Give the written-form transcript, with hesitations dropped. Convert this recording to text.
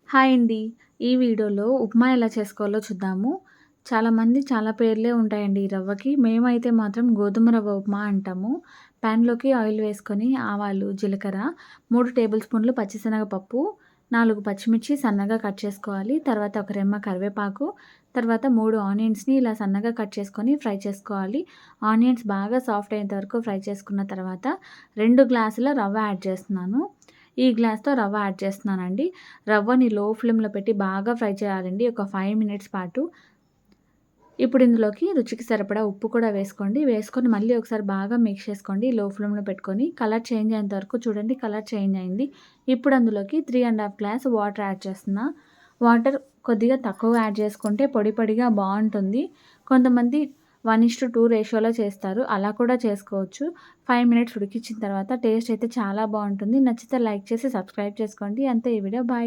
Hi అండి. ఈ వీడియోలో ఉప్మా ఎలా చేసుకోవాలో చూద్దాము. చాలామంది చాలా పేర్లే ఉంటాయండి ఈ రవ్వకి. మేమైతే మాత్రం గోధుమ రవ్వ ఉప్మా అంటాము. ప్యాన్‌లోకి ఆయిల్ వేసుకొని ఆవాలు, జీలకర్ర, 3 టేబుల్ స్పూన్లు పచ్చిశనగపప్పు, 4 పచ్చిమిర్చి సన్నగా కట్ చేసుకోవాలి. తర్వాత ఒక రెమ్మ కరివేపాకు, తర్వాత 3 ఆనియన్స్‌ని ఇలా సన్నగా కట్ చేసుకొని ఫ్రై చేసుకోవాలి. ఆనియన్స్ బాగా సాఫ్ట్ అయ్యేంత వరకు ఫ్రై చేసుకున్న తర్వాత 2 గ్లాసుల రవ్వ యాడ్ చేస్తున్నాను. ఈ గ్లాస్‌తో రవ్వ యాడ్ చేస్తున్నానండి. రవ్వని లో ఫ్లేమ్‌లో పెట్టి బాగా ఫ్రై చేయాలండి. ఒక 5 మినిట్స్ పాటు. ఇప్పుడు ఇందులోకి రుచికి సరిపడా ఉప్పు కూడా వేసుకోండి. వేసుకొని మళ్ళీ ఒకసారి బాగా మిక్స్ చేసుకోండి. లో ఫ్లేమ్‌లో పెట్టుకొని కలర్ చేంజ్ అయ్యేంత వరకు చూడండి. కలర్ చేంజ్ అయింది. ఇప్పుడు అందులోకి 3 ½ గ్లాస్ వాటర్ యాడ్ చేస్తున్నా. వాటర్ కొద్దిగా తక్కువగా యాడ్ చేసుకుంటే పొడి పొడిగా బావుంటుంది. కొంతమంది 1:2 రేషియోలో చేస్తారు. అలా కూడా చేసుకోవచ్చు. 5 మినిట్స్ ఉడికించిన తర్వాత టేస్ట్ అయితే చాలా బావుంటుంది. నచ్చితే లైక్ చేసి సబ్స్క్రైబ్ చేసుకోండి. అంతే ఈ వీడియో. బాయ్.